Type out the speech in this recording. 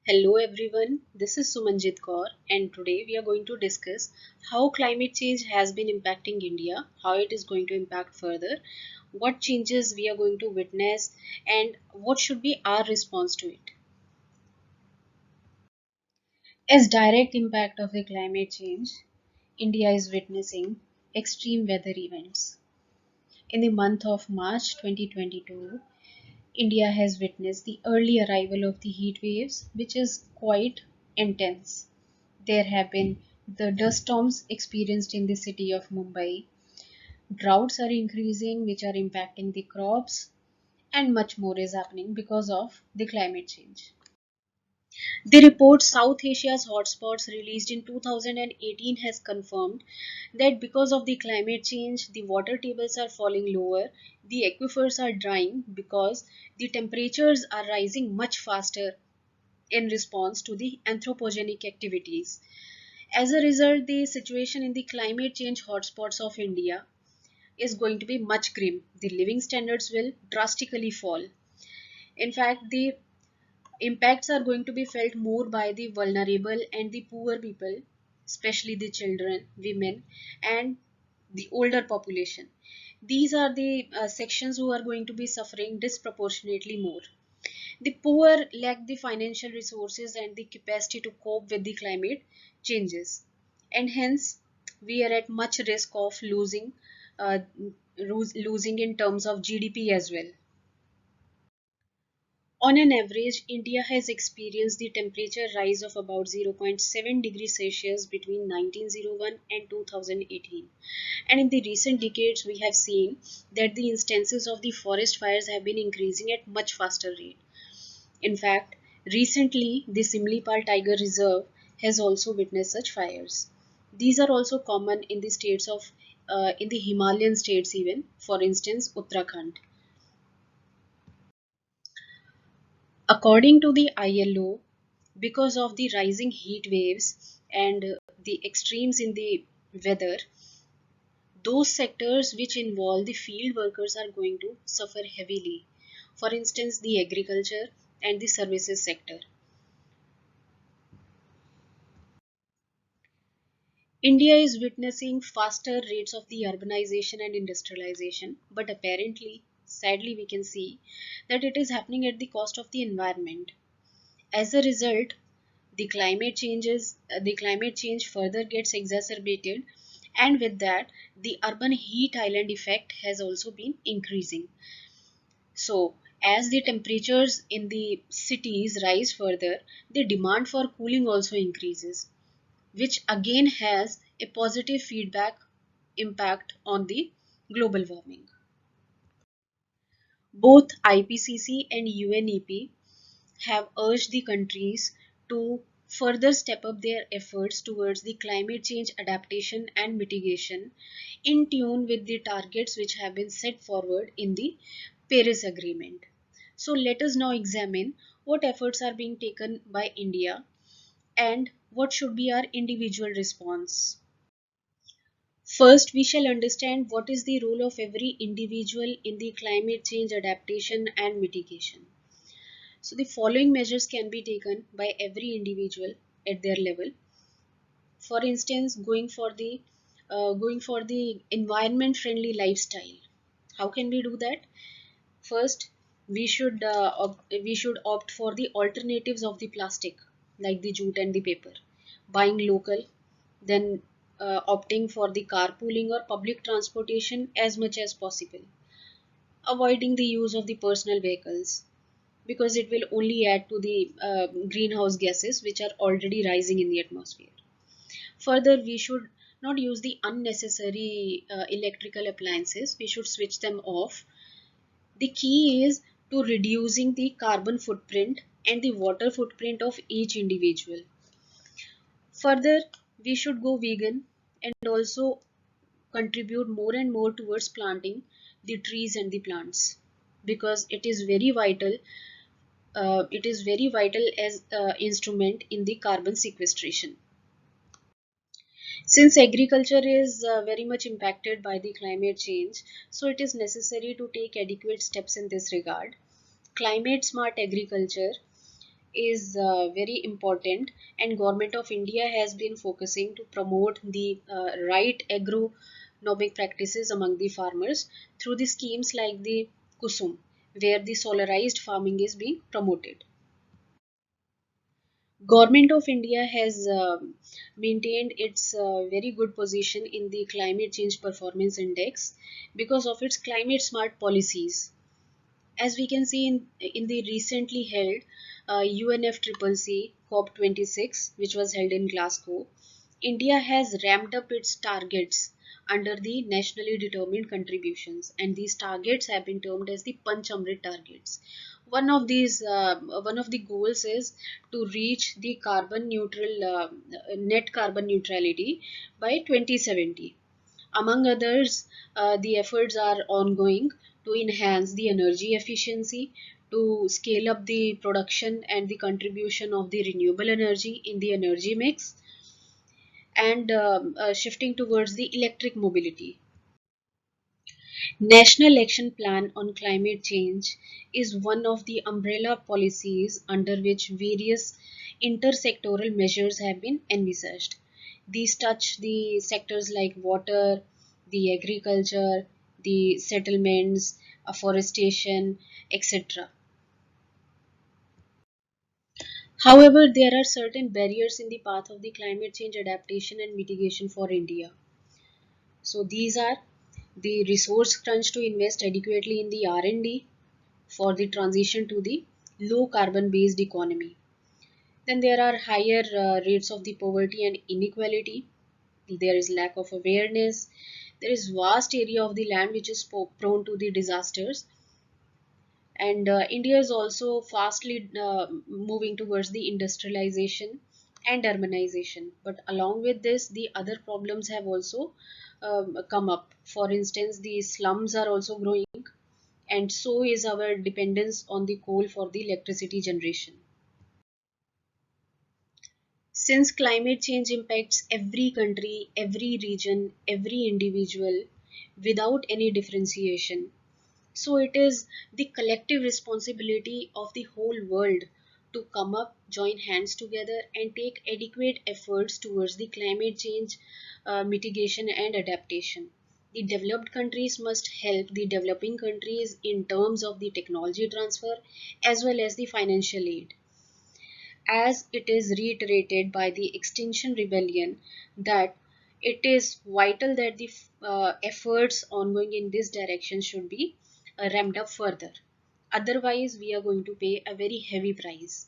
Hello everyone, this is Sumanjit Kaur and today we are going to discuss how climate change has been impacting India, how it is going to impact further, what changes we are going to witness and what should be our response to it. As direct impact of the climate change, India is witnessing extreme weather events. In the month of March 2022, India has witnessed the early arrival of the heat waves, which is quite intense. There have been the dust storms experienced in the city of Mumbai. Droughts are increasing, which are impacting the crops, and much more is happening because of the climate change. The report South Asia's Hotspots released in 2018 has confirmed that because of the climate change, the water tables are falling lower, the aquifers are drying because the temperatures are rising much faster in response to the anthropogenic activities. As a result, the situation in the climate change hotspots of India is going to be much grim. The living standards will drastically fall. In fact, the impacts are going to be felt more by the vulnerable and the poor people, especially the children, women, and the older population. These are the sections who are going to be suffering disproportionately more. The poor lack the financial resources and the capacity to cope with the climate changes, and hence we are at much risk of uh, losing in terms of GDP as well. On an average, India has experienced the temperature rise of about 0.7 degrees Celsius between 1901 and 2018. And in the recent decades, we have seen that the instances of the forest fires have been increasing at much faster rate. In fact, recently the Simlipal Tiger Reserve has also witnessed such fires. These are also common in the states of in the Himalayan states even, for instance, Uttarakhand. According to the ILO, because of the rising heat waves and the extremes in the weather, those sectors which involve the field workers are going to suffer heavily. For instance, the agriculture and the services sector. India is witnessing faster rates of the urbanization and industrialization, but apparently, sadly, we can see that it is happening at the cost of the environment. As a result, the climate change further gets exacerbated, and with that, the urban heat island effect has also been increasing. So, as the temperatures in the cities rise further, the demand for cooling also increases, which again has a positive feedback impact on the global warming. Both IPCC and UNEP have urged the countries to further step up their efforts towards the climate change adaptation and mitigation in tune with the targets which have been set forward in the Paris Agreement. So let us now examine what efforts are being taken by India and what should be our individual response. First, we shall understand what is the role of every individual in the climate change adaptation and mitigation. So the following measures can be taken by every individual at their level. For instance, going for the environment friendly lifestyle. How can we do that? First, we should opt for the alternatives of the plastic, like the jute and the paper. Buying local, then opting for the carpooling or public transportation as much as possible. Avoiding the use of the personal vehicles, because it will only add to the greenhouse gases which are already rising in the atmosphere. Further, we should not use the unnecessary electrical appliances. We should switch them off. The key is to reducing the carbon footprint and the water footprint of each individual. Further, we should go vegan and also contribute more and more towards planting the trees and the plants, because it is very vital as instrument in the carbon sequestration. Since agriculture is very much impacted by the climate change, so it is necessary to take adequate steps in this regard. Climate smart agriculture is very important, and Government of India has been focusing to promote the right agronomic practices among the farmers through the schemes like the Kusum, where the solarized farming is being promoted. Government of India has maintained its very good position in the climate change performance index because of its climate smart policies. As we can see in the recently held UNFCCC COP26, which was held in Glasgow, India has ramped up its targets under the nationally determined contributions, and these targets have been termed as the Panchamrit targets. One of the goals is to reach the carbon neutral net carbon neutrality by 2070. Among others, the efforts are ongoing to enhance the energy efficiency, to scale up the production and the contribution of the renewable energy in the energy mix, and shifting towards the electric mobility. National Action Plan on Climate Change is one of the umbrella policies under which various intersectoral measures have been envisaged. These touch the sectors like water, the agriculture, the settlements, afforestation, etc. However, there are certain barriers in the path of the climate change adaptation and mitigation for India. So these are the resource crunch to invest adequately in the R&D for the transition to the low carbon based economy. Then there are higher rates of the poverty and inequality. There is lack of awareness. There is vast area of the land which is prone to the disasters, and India is also fastly moving towards the industrialization and urbanization. But along with this, the other problems have also come up. For instance, the slums are also growing, and so is our dependence on the coal for the electricity generation. Since climate change impacts every country, every region, every individual without any differentiation, so it is the collective responsibility of the whole world to come up, join hands together, and take adequate efforts towards the climate change mitigation and adaptation. The developed countries must help the developing countries in terms of the technology transfer as well as the financial aid, as it is reiterated by the Extinction Rebellion that it is vital that the efforts ongoing in this direction should be ramped up further. Otherwise, we are going to pay a very heavy price.